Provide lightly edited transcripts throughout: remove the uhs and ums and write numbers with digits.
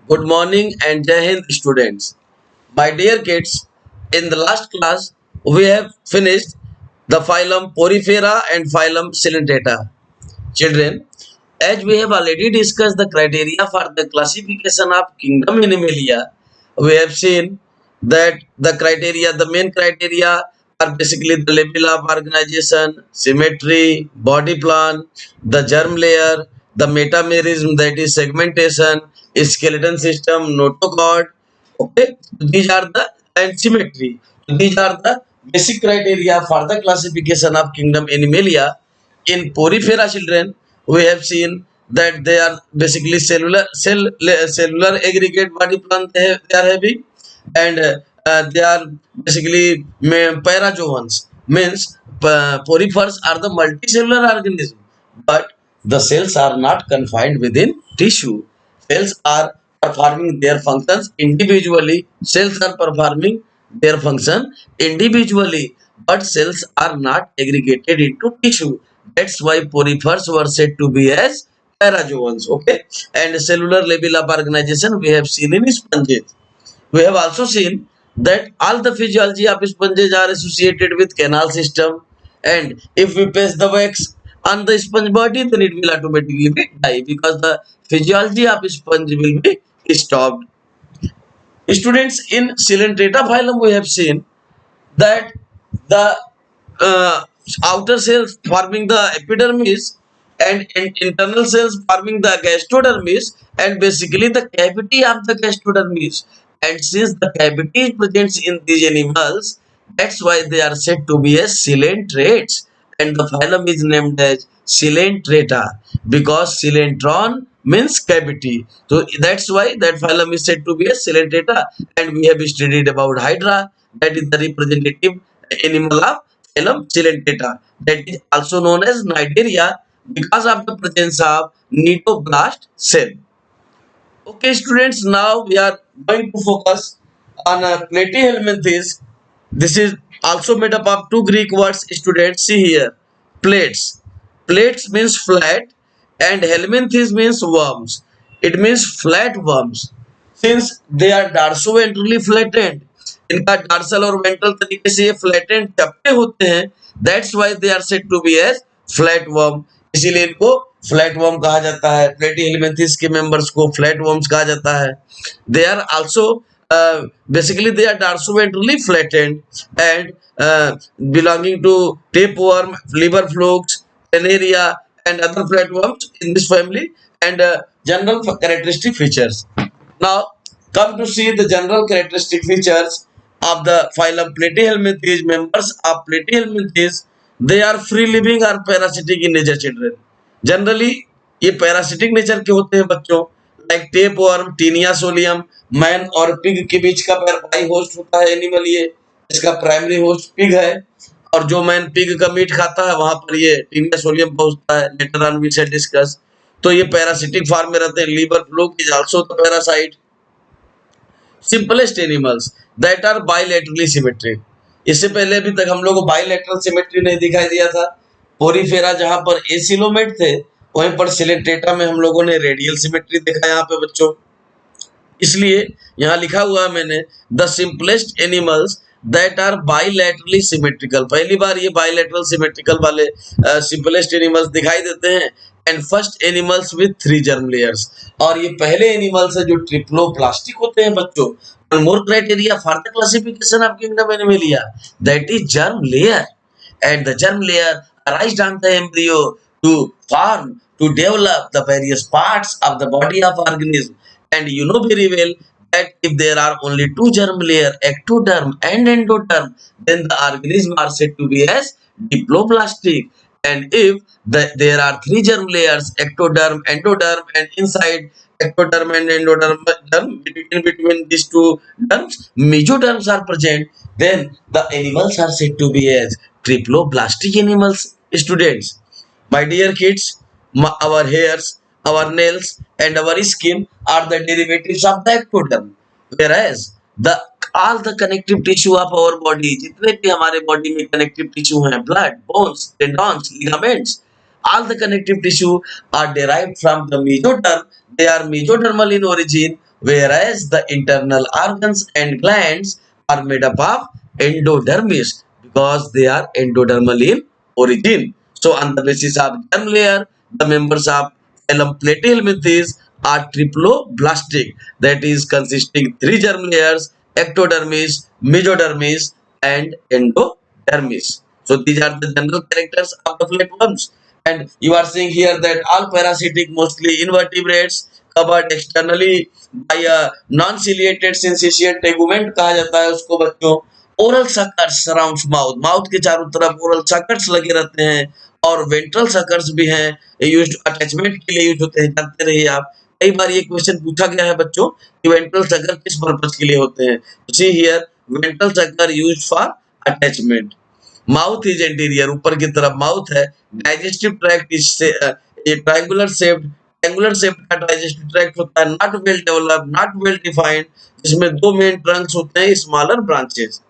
Good morning and Jai Hind students. My dear kids, in the last class we have finished the phylum Porifera and phylum Cylindrata. Children, as we have already discussed the criteria for the classification of kingdom Animalia, we have seen that the main criteria are basically the level of organization, symmetry, body plan, the germ layer, the metamerism, that is segmentation, skeleton system, notochord. Okay, these are the and symmetry. These are the basic criteria for the classification of kingdom Animalia. In porifera children, we have seen that they are basically cellular aggregate body plan they are having, and they are basically parazoans. Means porifers are the multicellular organism, but the cells are not confined within tissue. Cells are performing their functions individually. Cells are performing their function individually, but cells are not aggregated into tissue. That's why porifers were said to be as parazoans. Okay, and cellular level of organization we have seen in sponges. We have also seen that all the physiology of sponges are associated with canal system, and if we paste the wax on the sponge body, then it will automatically be die because the physiology of sponge will be stopped. Students, in Coelenterata phylum we have seen that the uh, outer cells forming the epidermis and internal cells forming the gastrodermis, and basically the cavity of the gastrodermis. And since the cavity is present in these animals, that's why they are said to be as coelentrates, and the phylum is named as Coelenterata because coelentron means cavity. So that's why that phylum is said to be a Coelenterata. And we have studied about Hydra, that is the representative animal of phylum Coelenterata, that is also known as Cnidaria because of the presence of cnidoblast cell. Okay, students, now we are going to focus on platyhelminthes. This is also made up of two Greek words. Students, see here, plates. Plates means flat, and helminthes means worms. It means flat worms. Since they are darso-ventrally flattened, इनका dorsal और ventral तरीके से ये flattened चपटे होते हैं, that's why they are said to be as flat worm. इसीलिए इनको फ्लैट वर्म कहा जाता है. प्लेटीहेलमिंथेस के मेंबर्स को फ्लैट वर्म्स कहा जाता है. They are also basically they are darso-ventrally flattened and belonging to tapeworm, liver flukes, planaria, and other flatworms in this family, and general characteristic features. Now, come to see the general characteristic features of the phylum Platyhelminthes. Members of Platyhelminthes, they are free living or parasitic in nature, children. Generally, ये parasitic nature के होते हैं बच्चों. Like tape worm, taenia solium, man और pig के बीच का by host होता है एनिमल. ये इसका प्राइमरी होस्ट पिग है, और जो मैन पिग का मीट खाता है वहां पर ये टीनिया सोलियम पहुंचता है. Later on we shall discuss. तो ये पैरासिटिक फॉर्म में रहते हैं. Liver fluke is also the parasite. Simplest animals that are bilaterally symmetric. इससे पहले अभी तक हम लोग को बाइलेटरल सिमेट्री नहीं दिखाई दिया था. पोरीफेरा जहां पर एसिलोमेट थे, वहीं पर सिलेंट्रेटा में हम लोगों ने रेडियल सिमेट्री देखा यहाँ पे बच्चों. इसलिए यहाँ लिखा हुआ है मैंने, the simplest animals that are bilaterally symmetrical. पहली बार ये बाइलेटरल सिमेट्रिकल वाले सिंपलेस्ट एनिमल्स दिखाई देते हैं. And first animals with 3 germ layers. और ये पहले एनिमल्स है जो ट्रिप्लोप्लास्टिक होते हैं बच्चों. One more criteria for the classification of kingdom animalia, that is germ layer. And the germ layer arised on the embryo to form, to develop the various parts of the body of organism. And you know very well that if there are only two germ layer, ectoderm and endoderm, then the organism are said to be as diploblastic. And if there are three germ layers, ectoderm, endoderm, and inside ectoderm and endoderm, in between these two derms, mesoderms are present, then the animals are said to be as triploblastic animals. Students, my dear kids, our hairs, our nails, and our skin are the derivatives of the ectoderm, whereas the all the connective tissue of our body, जितने भी हमारे body में connective tissue हैं, blood, bones, tendons, ligaments, all the connective tissue are derived from the mesoderm. They are mesodermal in origin, whereas the internal organs and glands are made up of endodermis because they are endodermal in origin. So on the basis of germ layer, the members of phylum Platyhelminthes are triploblastic, that is consisting three germ layers: ectodermis, mesodermis, and endodermis. So these are the general characters of the flatworms. And you are seeing here that all parasitic, mostly invertebrates, covered externally by a non-ciliated syncytial tegument कहा जाता है उसको बच्चों. Oral suckers surrounds mouth, mouth के चारों तरफ oral suckers लगे रहते हैं, और वेंट्रल सकर्स भी हैं, यूज्ड अटैचमेंट के लिए यूज होते हैं. जानते रहिए आप, कई बार ये क्वेश्चन पूछा गया है बच्चों कि वेंट्रल सकर किस पर्पस के लिए होते हैं. See here, ventral sucker used for attachment. Mouth is anterior, ऊपर की तरफ माउथ है. डाइजेस्टिव ट्रैक्ट इज ये ट्रायंगुलर शेप्ड का डाइजेस्टिव ट्रैक्ट होता है, not well developed, not well defined, जिसमें दो मेन ट्रंक्स होते हैं, स्मॉलर ब्रांचेस.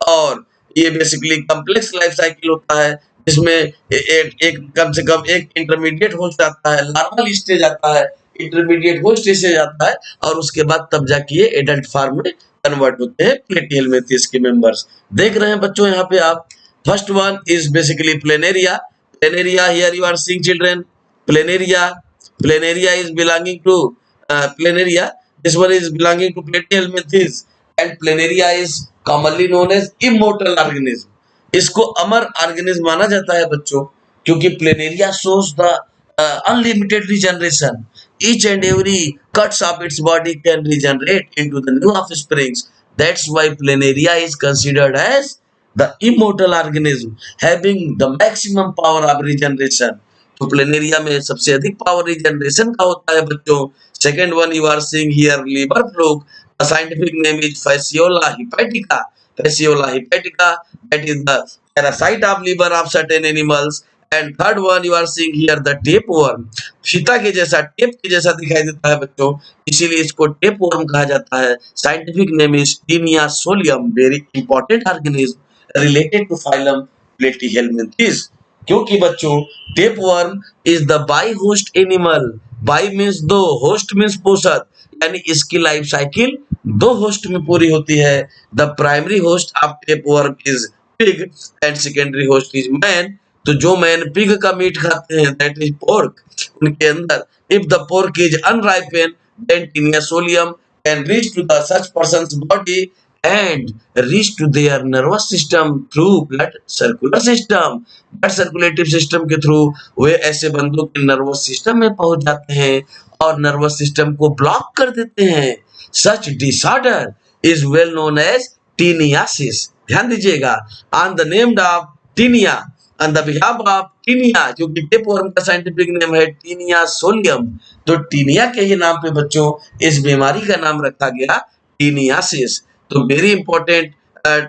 और ये बेसिकली कॉम्प्लेक्स लाइफ साइकिल होता है, जिसमें एक कम से कम एक इंटरमीडिएट होस्ट आता है, लार्वल स्टेज आता है, इंटरमीडिएट होस्ट स्टेज आता है, और उसके बाद तब जाके ये एडल्ट फॉर्म में कन्वर्ट होते हैं प्लेटिहेल्मिंथेस के मेंबर्स. देख रहे हैं बच्चों यहाँ पे आप. First one is basically planaria. Planaria, here you are seeing children, planaria. Planaria is belonging to planaria. This one is belonging to platyhelminthes, and planaria is commonly known as immortal organism. इसको अमर organism माना जाता है बच्चों, क्योंकि planaria shows the unlimited regeneration. Each and every cuts of its body can regenerate into the new offsprings. That's why planaria is considered as the immortal organism, having the maximum power of regeneration. तो planaria में सबसे अधिक power regeneration का होता है बच्चों. Second one you are seeing here, liver fluke. The scientific name is fasciola hepatica. Fasciola hepatica, that is the parasite of liver of certain animals. And third one you are seeing here the tapeworm. फीता के जैसा, tape के जैसा दिखाई देता है बच्चों, इसीलिए इसको टेपवर्म कहा जाता है. Scientific name is Taenia solium. Very important organism related to phylum Platyhelminthes. क्योंकि बच्चों tapeworm is the bi host animal. Bi means दो, होस्ट मीन्स पोषक, यानी इसकी लाइफ साइकिल दो होस्ट में पूरी होती है. The primary host of tapeworm is pig and secondary host is man. तो जो मैन पिग का मीट खाते हैं, दैट इज पोर्क. उनके अंदर if the pork is unripened, then Taenia solium can reach to the such persons body and reach to their nervous system through blood circular system. Blood circulative system के through वे ऐसे बंदों के nervous system में पहुंच जाते हैं और नर्वस सिस्टम को ब्लॉक कर देते हैं. Such disorder is well known as taeniasis. ध्यान दीजिएगा, on the name of Taenia, on the behalf of Taenia, जो कि टेपवर्म का साइंटिफिक नेम है टीनिया सोलियम. तो टीनिया के ही नाम पे बच्चों इस बीमारी का नाम रखा गया taeniasis. So very important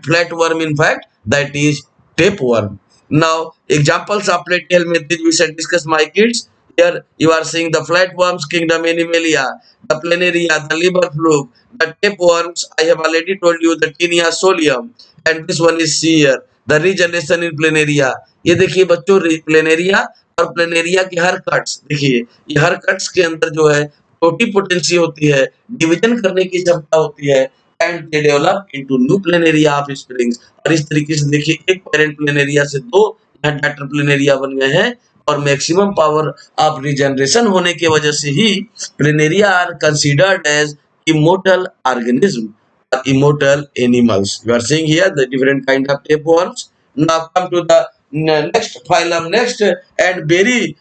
flatworm in fact, that is tapeworm. Now examples of platyhelminthes we shall discuss, my kids. Here you are seeing the flatworms kingdom, Animalia, the planaria, the liver fluke, the tapeworms. I have already told you the Taenia solium, and this one is here the regeneration in planaria. ये देखिए बच्चों, planaria और planaria के हर cuts, देखिए ये हर cuts के अंदर जो है टोटीपोटेंसी होती है, डिवीजन करने की क्षमता होती है, and they develop into new planaria of springs. और इस तरीके से देखिए एक पेरेंट प्लेनेरिया से दो यहाँ डॉटर प्लेनेरिया बन गए हैं, और मैक्सिमम पावर ऑफ रिजनरेशन होने की वजह से ही Planaria are considered as immortal organism, immortal animals. You are seeing here the different kind of tapeworms. Now come to the next phylum, next and very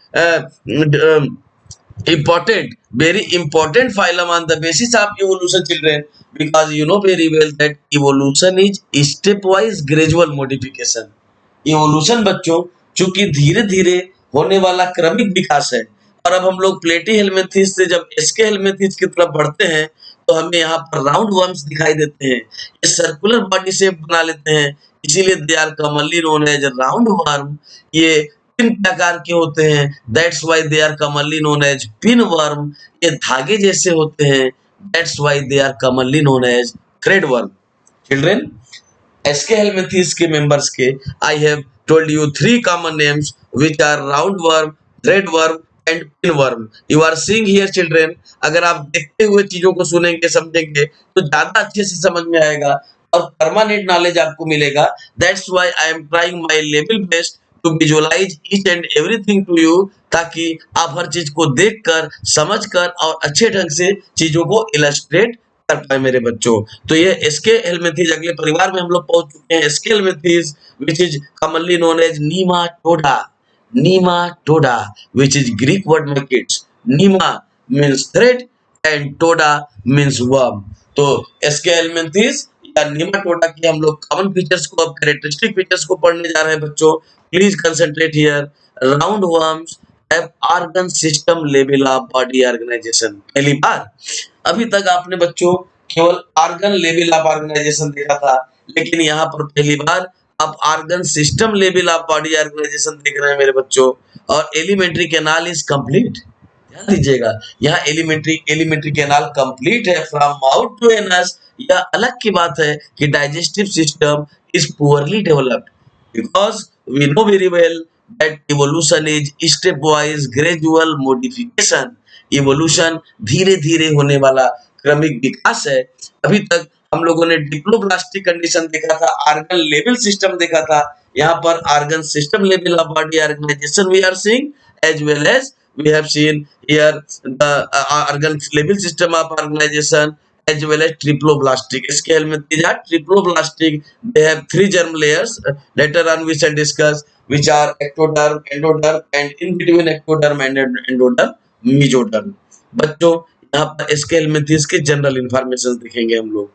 important phylum on the basis of evolution, children, because you know very well that evolution is stepwise gradual modification. evolution बच्चों चूंकि धीरे धीरे होने वाला क्रमिक विकास है, और अब हम लोग प्लेटीहेल्मिंथेस से जब एस्केहेल्मिंथेस की तरफ बढ़ते हैं तो हमें यहाँ पर राउंड वर्म्स दिखाई देते हैं. ये सर्कुलर बॉडी शेप बना लेते हैं, इसीलिए they are commonly known as round worm. ये पिन प्रकार के होते हैं, that's why they are commonly known as pin worm. ये धागे जैसे होते हैं, that's why they are commonly known as thread worm. Children, Aschelminthes के मेंबर्स के I have told you three common names which are roundworm, threadworm and pinworm. You are seeing here children, अगर आप देखते हुए चीजों को सुनेंगे समझेंगे तो ज्यादा अच्छे से समझ में आएगा और परमानेंट नॉलेज आपको मिलेगा। That's why I am trying my level best to visualize each and everything to you, ताकि आप हर चीज को देखकर समझकर और अच्छे ढंग से चीजों को इलस्ट्रेट कर पाए मेरे बच्चों। तो ये एसके हेलमिंथीज, अगले परिवार में हम लोग पहुंच चुके हैं। Aschelminthes which is commonly known as nematoda. Nematoda, which is Greek word my kids. Nema means thread and toda means worm. तो एसके हेलमिंथीज या नेमाटोडा की हम लोग कॉमन फीचर्स को, अब कैरेक्टरिस्टिक फीचर्स को पढ़ने जा रहे हैं बच्चों। Please concentrate here. Round worms have organ system level of body organization. पहली बार अभी तक आपने बच्चों केवल ऑर्गन लेवल ऑफ ऑर्गेनाइजेशन देखा था, लेकिन यहाँ पर पहली बार आप organ system level of body organization देख रहे हैं मेरे बच्चों। और एलिमेंट्री कैनाल इज कंप्लीट। ध्यान दीजिएगा, यहाँ एलिमेंट्री कैनाल कंप्लीट है फ्रॉम माउथ टू एनस। यह अलग की बात है कि digestive system is poorly developed, because we know very well that evolution is step wise gradual modification. Evolution धीरे धीरे होने वाला क्रमिक विकास है। अभी तक हम लोगों ने डिप्लोब्लास्टिक कंडीशन देखा था, ऑर्गन लेवल सिस्टम देखा था। यहाँ पर organ system level of body organization we are seeing, as well as we have seen here the organ level system of organization as well as triploblastic. Scale में these are triploblastic. They have 3 germ layers. Later on we shall discuss which are ectoderm, endoderm, and in between ectoderm and endoderm mesoderm. बच्चों यहाँ पर scale में इसके general information दिखेंगे हम लोग।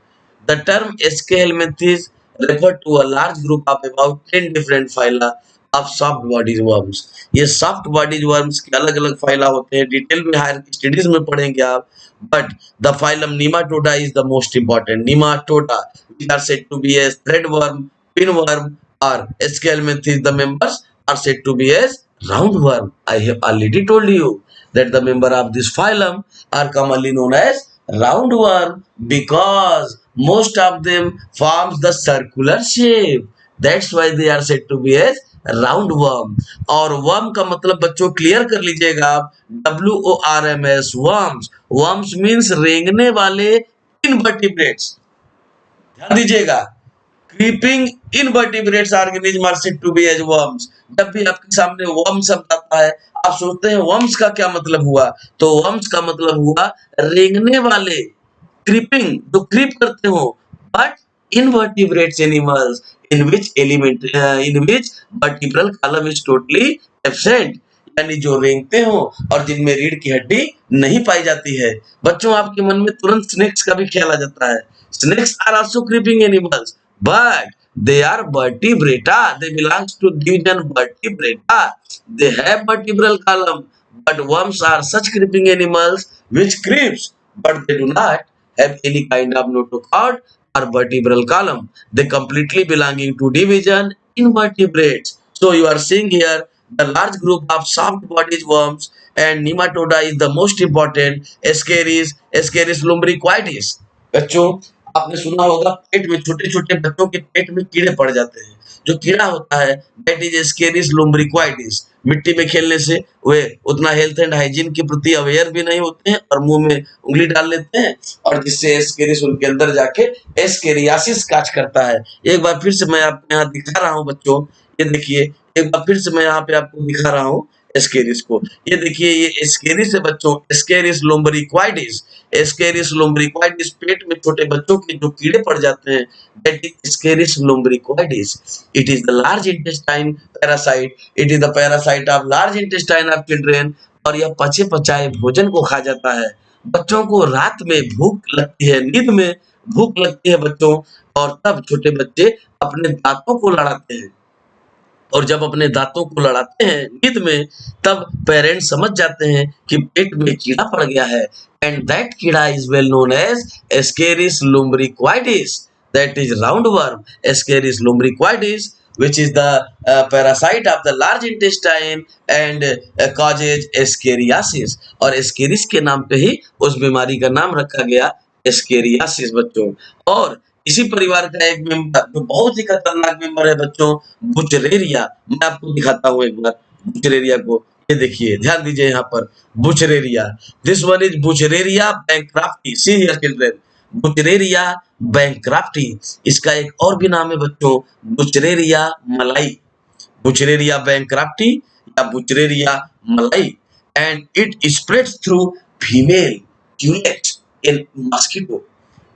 The term scale methods refer to a large group of about 10 different phyla of soft bodied worms. ये soft bodied worms के अलग अलग फाइला होते हैं, डिटेल में हायर स्टडीज में पढ़ेंगे आप। But the phylum Nematoda is the most important. Nematoda, which are said to be as threadworm, pinworm, or scalemethes. The members are said to be as roundworm. I have already told you that the member of this phylum are commonly known as roundworm because most of them forms the circular shape. That's why they are said to be as round worm. और worm का मतलब बच्चों clear कर लीजिएगा आप, WORMS, worms. Worms means रेंगने वाले invertebrates. ध्यान दीजिएगा, creeping invertebrates organism are said to be as worms. जब भी आपके सामने वर्म शब्द आता है आप सोचते हैं वर्म्स का क्या मतलब हुआ, तो वर्म्स का मतलब हुआ रेंगने वाले, क्रीपिंग जो क्रीप करते हो, but invertebrates animals in which vertebral column is totally absent, यानी जो रेंगते हो और जिनमें रीढ़ की हड्डी नहीं पाई जाती है। बच्चों आपके मन में तुरंत स्नेक्स का भी ख्याल आ जाता है। Snakes are also creeping animals but they are vertebrata. They belongs to division vertebrata. They have vertebral column, but worms are such creeping animals which creeps, but they do not have any kind of notochord or vertebral column. They completely belonging to division invertebrates. So you are seeing here the large group of soft bodied worms, and nematoda is the most important. Ascaris lumbricoides. बच्चों आपने सुना होगा पेट में छोटे छोटे बच्चों के पेट में कीड़े पड़ जाते हैं। जो कीड़ा होता है दैट इज एस्केरिस लुम्ब्रिक्वाइडिस। मिट्टी में खेलने से वे उतना हेल्थ एंड हाइजीन के प्रति अवेयर भी नहीं होते हैं और मुंह में उंगली डाल लेते हैं, और जिससे एस्केरिस उनके अंदर जाके एस्केरियासिस काज करता है। एक बार फिर से मैं आपको यहाँ दिखा रहा हूँ बच्चों, ये देखिए, एक बार फिर से मैं यहाँ पे आपको दिखा रहा हूँ एस्केरिस को। ये देखिए, ये एस्केरिस है बच्चों, एस्केरिस लुम्ब्रिक्वाइडिस। एस्केरिस लुम्ब्रिक्वाइडिस पेट में छोटे बच्चों के जो कीड़े पड़ जाते हैं that is Ascaris lumbricoides. It is the large intestine parasite. It is the parasite of large intestine of children. और यह पचे पचाए भोजन को खा जाता है। बच्चों को रात में भूख लगती है, नींद में भूख लगती है बच्चों, और तब छोटे बच्चे अपने दांतों को लड़ाते हैं, और जब अपने दांतों को लड़ाते हैं नींद में, तब पेरेंट्स समझ जाते हैं कि पेट में कीड़ा पड़ गया है। एंड दैट कीड़ा is well known as Ascaris lumbricoides, that is roundworm. Ascaris lumbricoides which is the parasite of the large intestine and causes escheriasis। और एस्केरिस के नाम पे ही उस बीमारी का नाम रखा गया एस्केरियासिस बच्चों। और इसी परिवार का एक मेंबर जो बहुत ही खतरनाक मेंबर है बच्चों, बुचरेरिया। मैं आपको दिखाता हूँ एक बार बुचरेरिया को। ये देखिए, ध्यान दीजिए यहाँ पर Wuchereria, this one is Wuchereria bancrofti, see here children, Wuchereria bancrofti. इसका एक और भी नाम है बच्चों, बुचरेरिया मलाई, बुचरेरिया बैंक्राफ्टी या बुचरेरिया मलाई। And it spreads through female Culex in mosquito,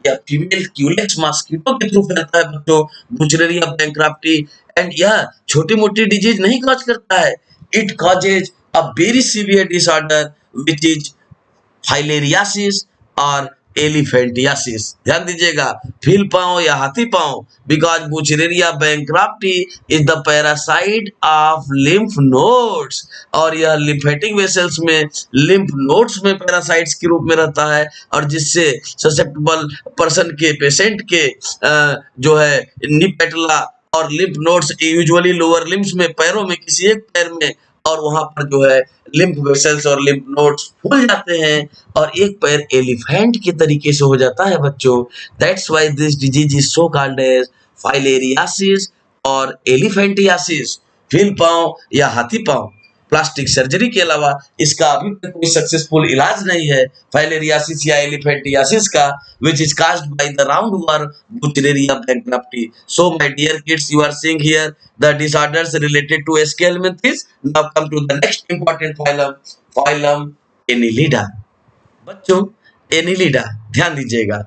या फीमेल क्यूलेक्स मस्कीटो के थ्रू फैलता है बच्चों बुचरेरिया बैंक्राफ्टी। एंड यह छोटी मोटी डिजीज नहीं कॉज करता है, it causes a very severe disorder which is filariasis और एलिफेंटियासिस। ध्यान दीजिएगा, फील पांव या हाथी पांव, because Wuchereria bancrofti is the parasite of lymph nodes, और यह लिम्फेटिक वेसल्स में, लिम्फ नोड्स में पैरासाइट्स के रूप में रहता है, और जिससे ससेप्टेबल पर्सन के, पेशेंट के जो है निपेटला और lymph nodes usually lower limbs में, पैरों में, किसी एक पैर में, और वहां पर जो है लिम्फ वेसल्स और लिम्फ नोड्स फूल जाते हैं और एक पैर एलिफेंट के तरीके से हो जाता है बच्चों। That's why this disease is so called as filariasis और एलिफेंटियासिस, फील पांव या हाथी पांव। प्लास्टिक सर्जरी के अलावा इसका अभी तक कोई सक्सेसफुल इलाज नहीं है फाइलेरियासिस या एलिफेंटियासिस का, which is caused by the roundworm Buchreria bankruptcy. So my dear kids, you are seeing here the disorders related to Scalmenthes. Now come to the next important phylum, phylum Annelida. बच्चों, Annelida, ध्यान दीजिएगा,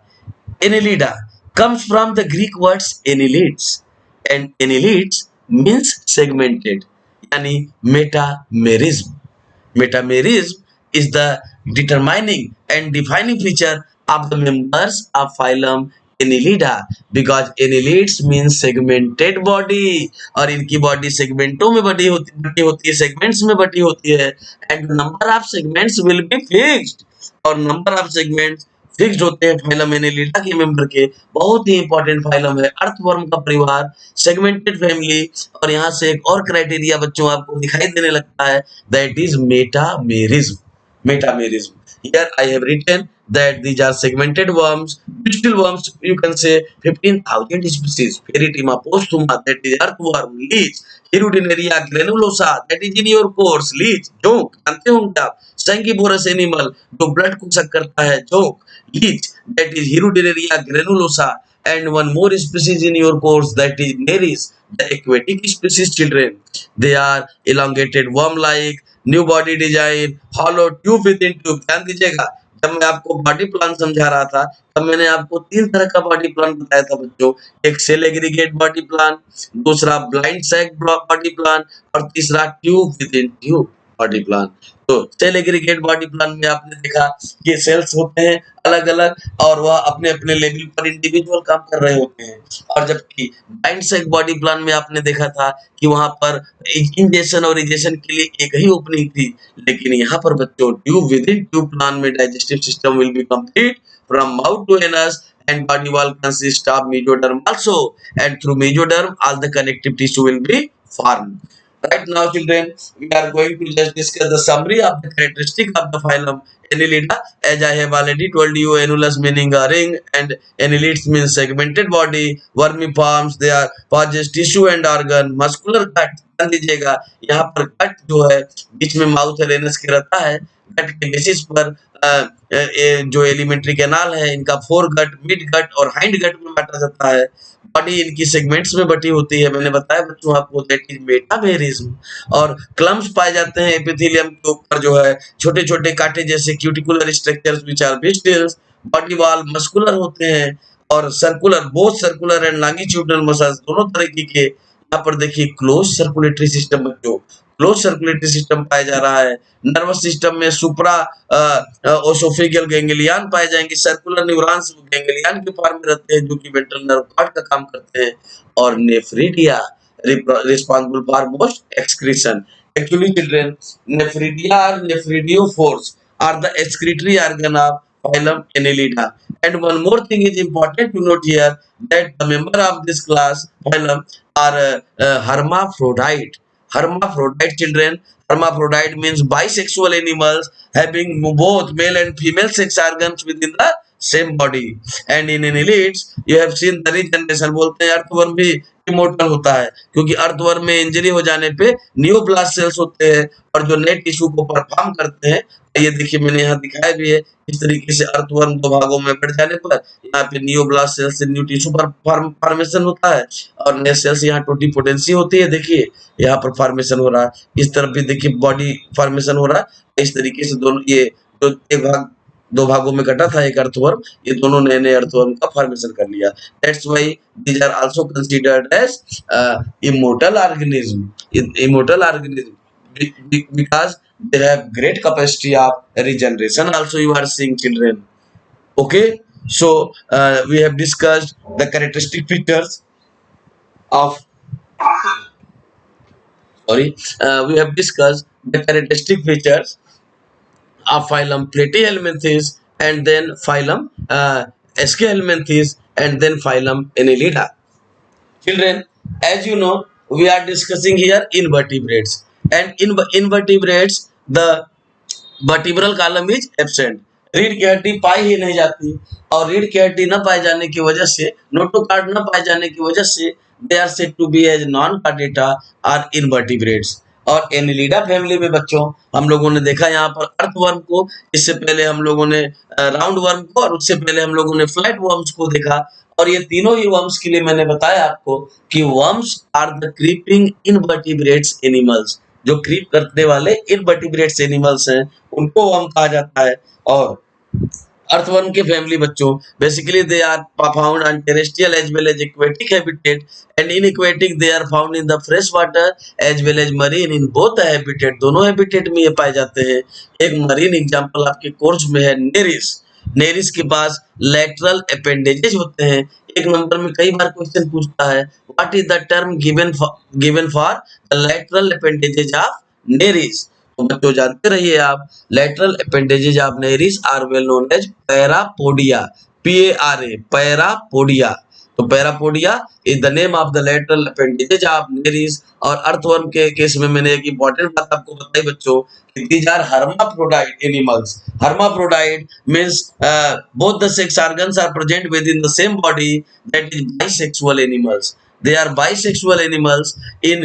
Annelida comes from the Greek words annelids, and annelids means segmented, यानी metamerism. Metamerism is the determining and defining feature of the members of phylum Annelida, because annelids means segmented body, और इनकी body सेगमेंटों में बटी होती है, segments में बटी होती है। And number of segments will be fixed, और नंबर ऑफ सेगमेंट्स फिक्स्ड होते हैं फाइलम एनेलिडा के मेंबर के। बहुत ही इंपॉर्टेंट फाइलम है, अर्थवर्म का परिवार, सेगमेंटेड फैमिली। और यहाँ से एक और क्राइटेरिया बच्चों आपको दिखाई देने लगता है, that is metamerism. Metamerism, here I have written that these are segmented worms, digital worms, you can say 15,000 species, Ferritima posthuma, that is earthworm, leech, Hirudinaria granulosa, that is in your course, leech, जोंक, जानते होंगे आप, Sanguivorous animal, जो blood को सक करता है, जोंक, leech, that is Hirudinaria granulosa, and one more species in your course, that is Nereis, the aquatic species children. They are elongated worm-like, new body design, hollow tube within tube. ध्यान दीजिएगा, जब मैं आपको body plan समझा रहा था तब मैंने आपको 3 तरह का बॉडी प्लान बताया था बच्चों, एक सेल एग्रीगेट बॉडी प्लान, दूसरा ब्लाइंड सैक बॉडी प्लान, और तीसरा tube within tube body plan. तो सेल एग्रीगेट बॉडी प्लान में आपने देखा ये सेल्स होते हैं अलग अलग, और वह अपने अपने लेवल पर इंडिविजुअल काम कर रहे होते हैं। और जबकि ब्लाइंड सैक बॉडी प्लान में आपने देखा था कि वहां पर इंजेक्शन और इजेक्शन के लिए एक ही ओपनिंग थी, लेकिन यहाँ पर बच्चों tube within tube plan में digestive system will be complete from mouth to anus, and body wall consists of mesoderm also, and through mesoderm all the connective tissue will be formed. Right now children, we are going to just discuss the summary of the characteristic of the phylum Annelida. As I have already told you, annulus meaning a ring and annelids means segmented body, vermiforms, they are possess tissue and organ, muscular gut। ध्यान दीजिएगा, यहाँ पर गट जो है बीच में mouth और anus के रहता है, गट के बेसिस पर जो एलिमेंट्री कैनाल है इनका फोर गट, मिड गट और हाइंड गट में बांटा जाता है। बॉडी इनकी सेगमेंट्स में बटी होती है, मैंने बताया बच्चों आपको, दैट इज मेटामेरिज्म। और क्लम्स पाए जाते हैं एपिथेलियम के ऊपर, जो है छोटे छोटे कांटे जैसे cuticular structures which are bristles. Body wall muscular होते हैं और circular, both circular and longitudinal muscles दोनों तरीके के। यहाँ पर देखिए क्लोज सर्कुलेटरी सिस्टम बच्चों, क्लोज सर्कुलेटरी सिस्टम पाया जा रहा है। नर्वस सिस्टम में सुप्रा ओसोफेगियल गैंग्लियन पाए जाएंगे, सर्कुलर न्यूरॉन्स गैंग्लियन के फॉर्म में रहते हैं जो कि वेंट्रल नर्व कॉर्ड का काम करते हैं। और nephridia responsible for most excretion. Actually children, nephridia और nephridiophores are the excretory organ of phylum Annelida. And one more thing is important to note here, that the member of this class phylum are hermaphrodite. Hermaphrodite children, hermaphrodite means bisexual animals having both male and female sex organs within the same body. And in annelids you have seen the regeneration, बोलते हैं earthworm भी immortal होता है, क्योंकि earthworm में injury हो जाने पे नियोप्लास्ट सेल्स होते हैं और जो नए टिश्यू को परफॉर्म करते हैं। ये देखिए मैंने यहाँ दिखाया भी है, इस तरीके से अर्थवर्म दो भागों में बढ़ जाने पर यहाँ पे नियोब्लास्ट सेल से न्यू टिश्यू पर फॉर्मेशन होता है और नए सेल्स यहाँ टोटिपोटेंसी होती है। देखिए यहाँ पर फॉर्मेशन हो रहा है, इस तरफ भी देखिए बॉडी फॉर्मेशन हो रहा है। इस तरीके से दोनों ये जो एक भाग दो भागों में कटा था एक अर्थवर्म, ये दोनों नए नए अर्थवर्म का फॉर्मेशन कर लिया। That's why these are also considered as immortal organism. Immortal organism because they have great capacity of regeneration. Also, you are seeing children. Okay, so we have discussed the characteristic features of we have discussed the characteristic features of phylum Platyhelminthes and then phylum Eschelminthes and then phylum Annelida. Children, as you know, we are discussing here invertebrates, and in invertebrates the vertebral column is absent, रीढ़ की हड्डी पाई ही नहीं जाती और रीढ़ की हड्डी न पाए जाने की वजह से, नोटोकार्ड न पाए जाने की वजह से they are said to be as non chordata और इनवर्टिब्रेट्स। और एनिलिडा फैमिली में बच्चों हम लोगों ने देखा यहाँ पर अर्थवर्म को, इससे पहले हम लोगों ने राउंड वर्म को और उससे पहले हम लोगों ने फ्लैट वर्म्स को देखा। और ये तीनों ही वर्म्स के लिए मैंने बताया आपको कि worms are the creeping invertebrates animals, जो क्रीप करने वाले इनवर्टिब्रेट्स एनिमल्स हैं उनको वर्म कहा जाता है। और अर्थवर्म के फैमिली बच्चों basically they are found on terrestrial as well as aquatic habitat and in aquatic they are found in the fresh water as well as marine in both habitat, दोनों habitat में ये पाए जाते हैं। एक marine example आपके course में है नेरिस। नेरिस के पास लैटरल अपेंडेजेस होते हैं। एक नंबर में कई बार क्वेश्चन पूछता है what is the term given for the lateral appendages of Nereis. तो बच्चों जानते रहिए आप, lateral appendages of Nereis are well known as parapodia, PARA parapodia. तो parapodia is the name of the lateral appendages of Nereis. और earthworm के case में मैंने एक इंपॉर्टेंट बात आपको बताई बच्चों कि these are hermaphrodite animals. Hermaphrodite means both the sex organs are present within the same body, that is bisexual animals. They are bisexual animals and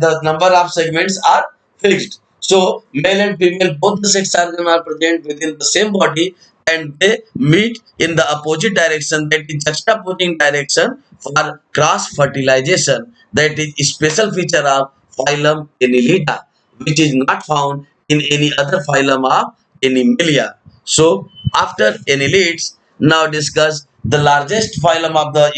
the number of segments are fixed. So male and female both the sex organs are present within the same body and they meet in the opposite direction, that is juxtaposing direction for cross fertilization. That is a special feature of phylum Annelida, which is not found in any other phylum of Animalia. So after Annelids, now discuss the largest phylum of the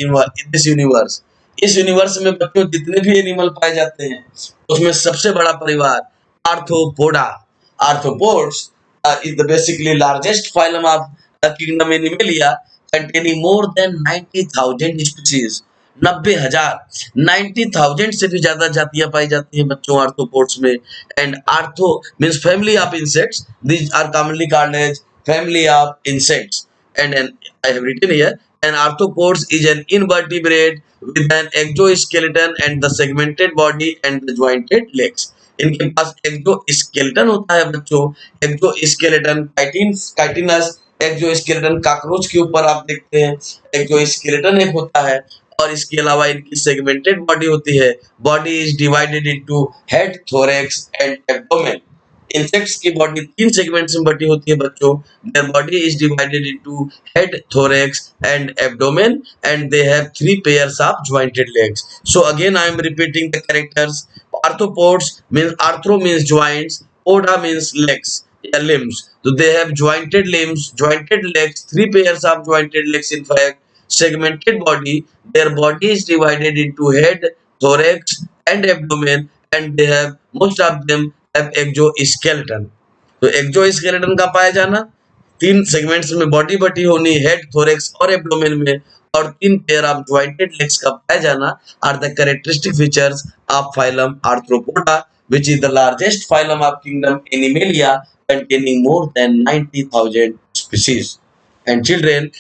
this universe. इस universe में बच्चों जितने भी animal पाए जाते हैं उसमें सबसे बड़ा परिवार arthropoda. Arthropods is the basically largest phylum of the kingdom Animalia, containing more than 90,000 species. 90,000 से भी ज्यादा जातियां पाई जाती हैं बच्चों आर्थ्रोपोड्स में। And arthro means family of insects, these are commonly called as family of insects. And I have written here, an arthropods is an invertebrate with an exoskeleton and the segmented body and the jointed legs. इनके पास exoskeleton होता है बच्चों। Exoskeleton chitinous exoskeleton cockroach के ऊपर आप देखते हैं exoskeleton एक होता है। और इसके अलावा इनकी सेगमेंटेड बॉडी होती है। Body is divided into head, thorax and abdomen. Insects की बॉडी 3 सेगमेंट्स में बटी होती है बच्चों। Their body is divided into head, thorax and abdomen and they have 3 pairs of jointed legs. So again I am repeating the characters. Arthropods means arthro means joints, poda means legs या limbs. So they have jointed limbs, jointed legs, 3 pairs of jointed legs in fact, segmented body. Their body is divided into head, thorax and abdomen and they have most of them have exoskeleton. तो exoskeleton का पाया जाना 3 segments में body बटी होनी, head, thorax और abdomen में, और 3 पेयर ऑफ जॉइंटेड लेग्स का पाया जाना are the characteristic features of phylum Arthropoda, which is the largest phylum of kingdom Animalia, containing more than 90,000 species. And children,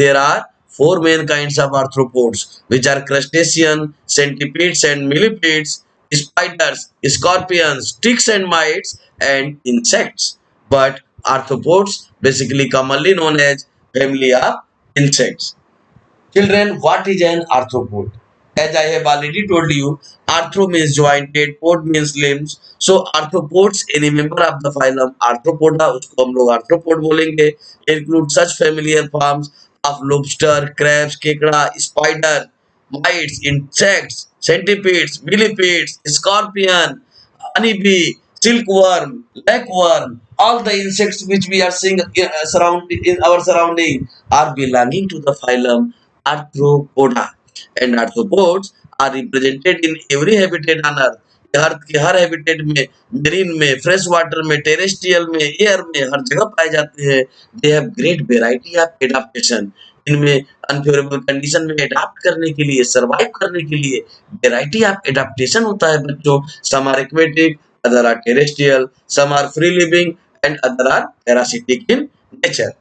there are 4 main kinds of arthropods, which are crustacean, centipedes and millipedes, spiders, scorpions, ticks and mites, and insects. But arthropods basically commonly known as family of insects. Children, what is an arthropod? As I have already told you, arthro means jointed, pod means limbs. So arthropods, any member of the phylum Arthropoda, उसको हम लोग arthropod बोलेंगे. Include such familiar forms of lobster, crabs, केकड़ा, spider, mites, insects, centipedes, millipedes, scorpion, honeybee, silkworm, lakeworm, all the insects which we are seeing in our surrounding are belonging to the phylum Arthropoda. And arthropods are represented in every habitat on earth. अर्थ के हर habitat में, marine में, fresh water में, terrestrial में, air में, हर जगह पाए जाते हैं. They have great variety of adaptation. इनमें अनफेवरेबल कंडीशन में अडाप्ट करने के लिए, सर्वाइव करने के लिए वेराइटी ऑफ एडाप्टेशन होता है बच्चों. Some are aquatic, other are terrestrial, some are free living and other are parasitic in nature.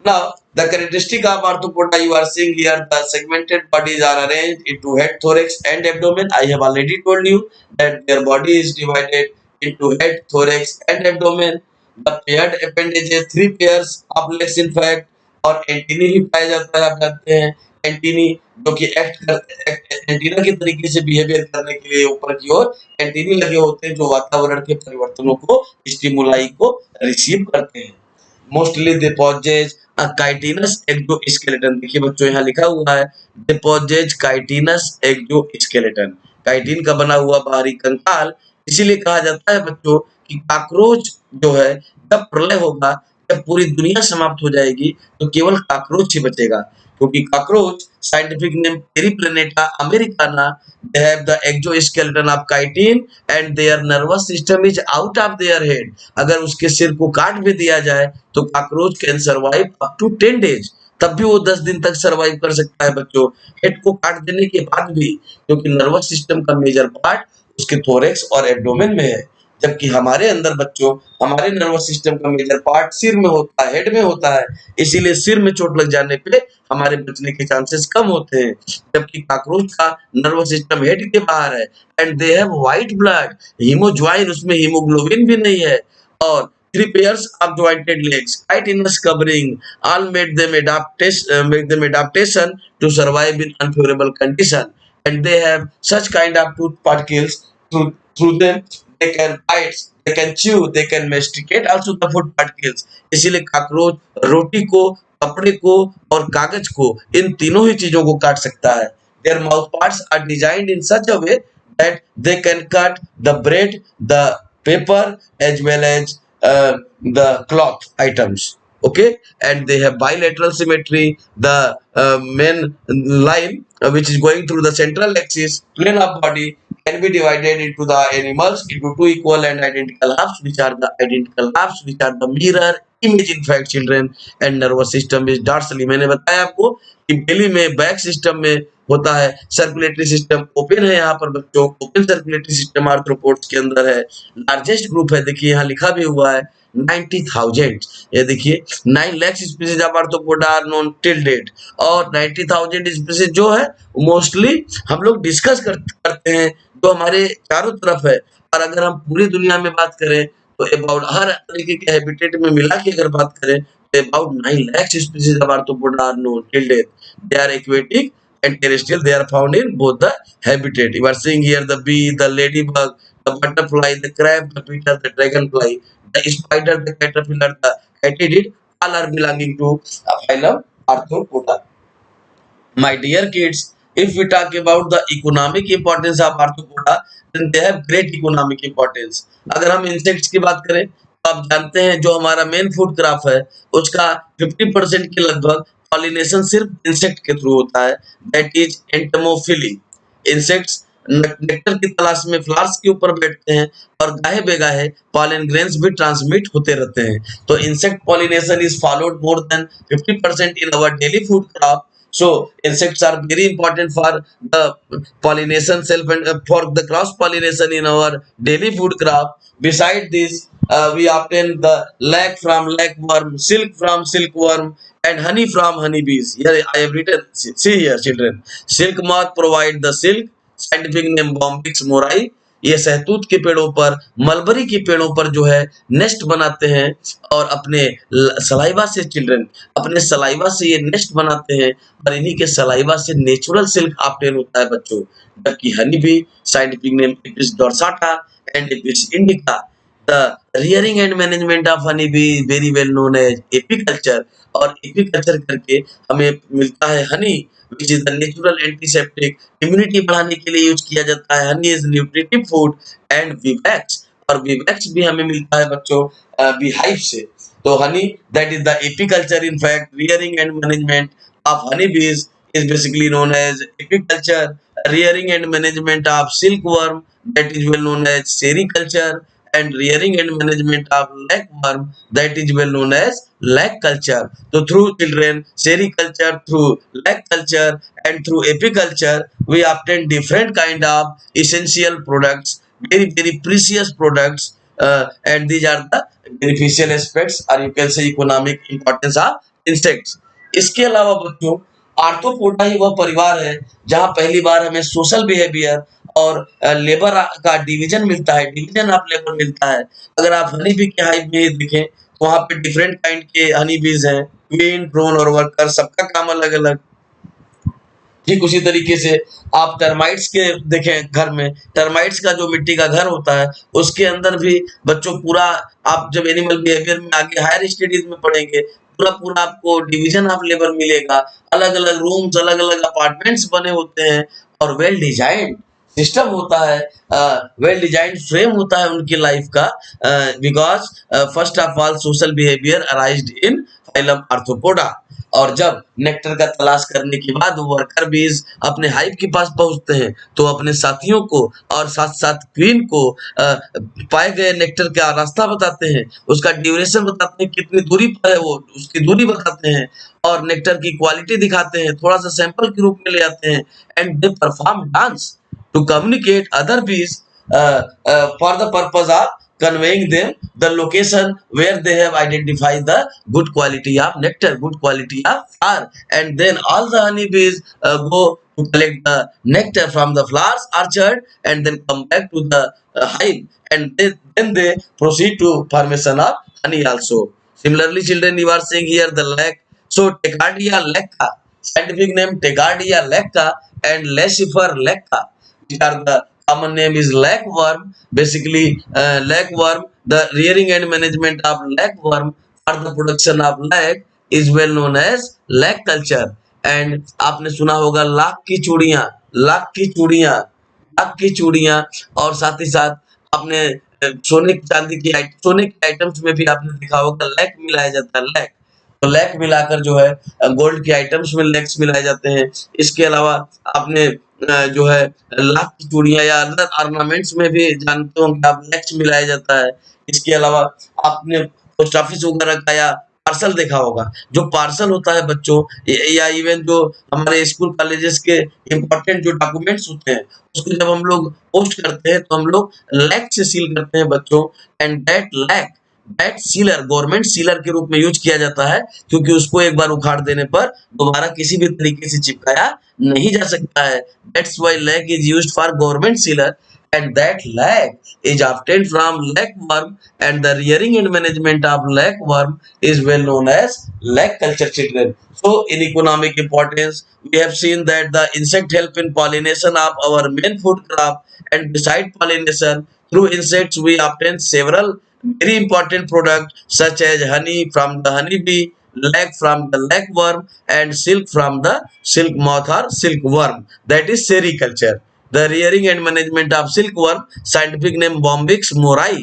Now, the characteristic of arthropoda you are seeing here, the segmented bodies are arranged into head, thorax, and abdomen. I have already told you that their body is divided into head, thorax, and abdomen. The paired appendages, three pairs of legs in fact, और antennae भी पाया जाता है. आप जानते हैं antennae जो कि एंटीना के तरीके से बिहेवियर करने के लिए ऊपर की ओर एंटीनी लगे होते हैं जो वातावरण के परिवर्तनों को, स्टिमुलाई को रिसीव करते हैं. Mostly they possess chitinous exoskeleton. देखिए बच्चों यहाँ लिखा हुआ है they possess chitinous exoskeleton. Chitin का बना हुआ बाहरी कंकाल. इसीलिए कहा जाता है बच्चों कि कॉकरोच जो है, जब प्रलय होगा, जब पूरी दुनिया समाप्त हो जाएगी, तो केवल कॉकरोच ही बचेगा. क्योंकि cockroach scientific name Periplaneta americana, they have the exoskeleton of chitin and their nervous system is out of their head. अगर उसके सिर को काट भी दिया जाए तो cockroach can survive up to 10 days. तब भी वो 10 दिन तक सर्वाइव कर सकता है बच्चों, हेड को काट देने के बाद भी, क्योंकि नर्वस सिस्टम का मेजर पार्ट उसके थोरेक्स और एब्डोमेन में है. जबकि हमारे अंदर बच्चों, हमारे नर्वस सिस्टम का मेजर पार्ट सिर में होता है, हेड में होता है. इसीलिए सिर में चोट लग जाने पे हमारे बचने के चांसेस कम होते हैं. जबकि कॉकरोच का नर्वस सिस्टम हेड के बाहर है. And they have white blood, हीमोज्वाइन, उसमें हीमोग्लोबिन भी नहीं है. और three pairs of jointed legs, chitinous covering, all make them adaptation to survive in unfavorable condition. And they have such kind of tooth particles through them. They can bite, they can chew, they can masticate also the food particles. इसीलिए cockroach रोटी को, कपड़े को और कागज को, इन तीनों ही चीजों को काट सकता है. Their mouth parts are designed in such a way that they can cut the bread, the paper, as well as the cloth items. Okay, and they have bilateral symmetry. The main line which is going through the central axis plane of body can be divided into the animals into two equal and identical halves, which are the mirror image in fact children. And nervous system is dorsally. मैंने बताया आपको कि बेली में, back system में होता है. Circulatory system open है यहाँ पर बच्चों, ओपन सर्कुलेटरी सिस्टम आर्थ्रोपोड्स के अंदर है. लार्जेस्ट ग्रुप है, देखिए यहाँ लिखा भी हुआ है 90,000. ये देखिए 9 lakh species of Arthropoda are known till date. और 90,000 स्पीसीज जो है मोस्टली हम लोग डिस्कस करते हैं जो हमारे चारों तरफ है. और अगर हम पूरी दुनिया में बात करें तो अबाउट हर तरीके के हैबिटेट में मिला के अगर बात करें तो about 9 lakh species of Arthropoda are known till date. They are aquatic and terrestrial. They are found in both the habitat. You are seeing here the bee, the ladybug, the butterfly, the crab, the beetle, the dragonfly, the spider, the caterpillar, the katydid, all are belonging to phylum Arthropoda. My dear kids, if we talk about the economic importance of arthropoda, then they have great economic importance. अगर हम insects की बात करें तो आप जानते हैं जो हमारा मेन फूड क्रॉप है उसका 50% के लगभग पॉलिनेशन सिर्फ इंसेक्ट के थ्रू होता है. That is एंटमोफिली. इंसेक्ट्स नेक्टर की तलाश में फ्लावर्स के ऊपर बैठते हैं और गाहे बेगाहे पॉलन ग्रेन्स भी ट्रांसमिट होते रहते हैं. तो insect pollination is followed more than 50% in our daily food crop. So insects are very important for the pollination self and for the cross pollination in our daily food crop. Beside this, we obtain the lac from lacworm, silk from silkworm, and honey from honeybees. Here I have written. See here, children. Silk moth provide the silk. Scientific name Bombyx morai. ये शहतूत के पेड़ों पर, mulberry के पेड़ों पर जो है नेस्ट बनाते हैं और अपने सलाइवा से चिल्ड्रन, अपने सलाइवा से ये नेस्ट बनाते हैं और इन्हीं के सलाइवा से नेचुरल सिल्क ऑब्टेन होता है बच्चों। जबकि honey bee scientific name Apis dorsata and Apis indica. The rearing and management of honey bee very well known as apiculture. और एपीकल्चर करके हमें मिलता है honey which is the natural antiseptic, immunity बढ़ाने के लिए यूज किया जाता है। Honey is nutritive food and beeswax, और वीवैक्स भी हमें मिलता है बच्चों बी हाइव से। तो Honey that is the apiculture, in fact rearing and management of Honey बीज is basically known as apiculture. Rearing and management of silkworm, that is well known as sericulture, and rearing and management of laceworm, that is well known as lac culture. So through children sericulture, through lac culture and through apiculture, we obtain different kind of essential products, very very precious products, and these are the beneficial aspects, or you can say economic importance of insects. इसके अलावा बच्चों arthropoda ही वह परिवार है जहां पहली बार हमें social behaviour और लेबर का डिवीजन मिलता है, डिवीजन ऑफ लेबर मिलता है। अगर आप हनी बी के हाइव में देखें तो वहां पे डिफरेंट काइंड के हनी बीज हैं, क्वीन, ड्रोन और वर्कर, सबका काम अलग अलग। ठीक उसी तरीके से आप टर्माइट्स के देखें, घर में टर्माइट्स का जो मिट्टी का घर होता है उसके अंदर भी बच्चों पूरा, आप जब एनिमल बिहेवियर में आगे हायर स्टडीज में पढ़ेंगे पूरा पूरा आपको डिवीजन ऑफ लेबर मिलेगा, अलग अलग रूम्स, अलग अलग अपार्टमेंट्स बने होते हैं और वेल डिजाइंड सिस्टम होता है, वेल डिजाइंड फ्रेम होता है उनकी लाइफ का, because first of all social behaviour arised in phylum arthropoda. और जब नेक्टर का तलाश करने के बाद वो वर्कर बीज अपने हाइव के पास पहुंचते हैं तो अपने साथियों को और साथ साथ क्वीन को पाए गए नेक्टर का रास्ता बताते हैं, उसका ड्यूरेशन बताते हैं, कितनी दूरी पर है वो, उसकी दूरी बताते हैं और नेक्टर की क्वालिटी दिखाते हैं, थोड़ा सा सैंपल के रूप में ले आते हैं। And they perform dance to communicate other bees for the purpose of conveying them the location where they have identified the good quality of nectar, good quality of flower, and then all the honey bees go to collect the nectar from the flowers orchard and then come back to the hive, and then they proceed to formation of honey also. Similarly children, you are seeing here the lac. So Tecardia lacca, scientific name Tecardia lacca and Laccifer lacca, which are the common name is lacworm. Basically lacworm, the rearing and management of lacworm for the production of lac is well known as lac culture. And आपने सुना होगा लाख की चूड़ियां, लाख की चूड़ियां, लाख की चूड़ियां, और साथ ही साथ आपने सोने चांदी की सोने के आइटम्स में भी आपने देखा होगा लैक मिलाया जाता है, लैक। तो लैक मिलाकर जो है गोल्ड के आइटम्स में लैक्स मिलाए जाते हैं। इसके अलावा आपने जो है लाख की चूड़ियां या अदर ऑर्नामेंट्स में भी जानते होंगे आप, लैक्स मिलाया जाता है। इसके अलावा आपने पोस्ट ऑफिस वगैरह का या पार्सल देखा होगा, जो पार्सल होता है बच्चों या इवन जो हमारे स्कूल कॉलेजेस के इम्पोर्टेंट जो डॉक्यूमेंट्स होते हैं उसको जब हम लोग पोस्ट करते हैं तो हम लोग लैक से सील करते हैं बच्चों। And that lac, that sealer government sealer के रूप में यूज किया जाता है क्योंकि उसको एक बार उखाड़ देने पर दोबारा किसी भी तरीके से चिपकाया नहीं जा सकता है। That's why lac is used for government sealer, and that lac is obtained from lacworm, and the rearing and management of lacworm is well known as lac culture children. So in economic importance we have seen that the insect help in pollination of our main food crop, and beside pollination through insects we obtain several very important products such as honey from the honey bee, lac from the lacworm, and silk from the silk moth or silkworm, that is sericulture. The rearing and management of silkworm, scientific name Bombyx morai,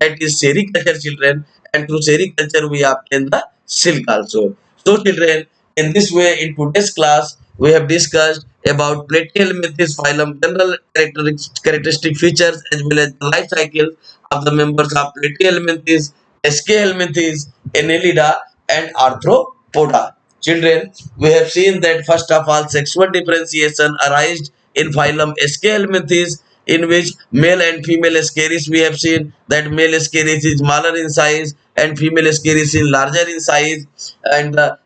that is sericulture children, and through sericulture we obtain the silk also. So children, in this way in today's class we have discussed about Platyhelminthes phylum, general characteristic features as well as the life cycle of the members of Platyhelminthes, Eschelminthes, Annelida and Arthropoda. Children, we have seen that first of all sexual differentiation arised in phylum Eschelminthes, in which male and female Ascaris we have seen that male Ascaris is smaller in size and female Ascaris is larger in size, and the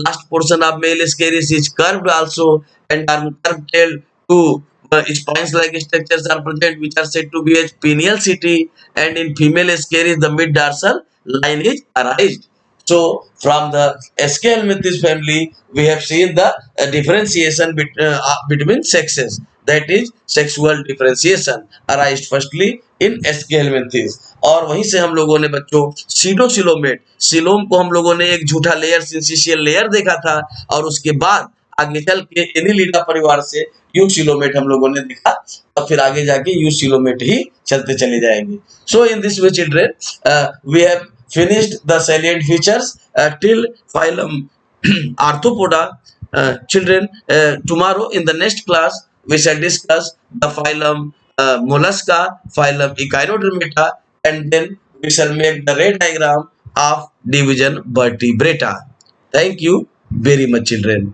last portion of male Ascaris is curved also and are curved tail to spines-like structures are present, which are said to be as pineal city, and in female scaries, the mid dorsal line is arised. So, from the Eschelminthes family, we have seen the differentiation between sexes. That is sexual differentiation arised firstly in Eschelminthes. और वहीं से हम लोगों ने बच्चों सीडोसिलोमेट coelom को हम लोगों ने एक झूठा लेयर सिंसिशियल लेयर देखा था, और उसके बाद आगे चल के एनिलिडा परिवार से यूसिलोमेट हम लोगों ने देखा, और फिर आगे जाके यूसिलोमेट ही चलते चले जाएंगे. So in this way children we have finished the salient features till phylum Arthropoda. Children, tomorrow in the next class we shall discuss the phylum Mollusca, phylum Echinodermata, and then we shall make the ray diagram of division vertebrata. Thank you very much, children.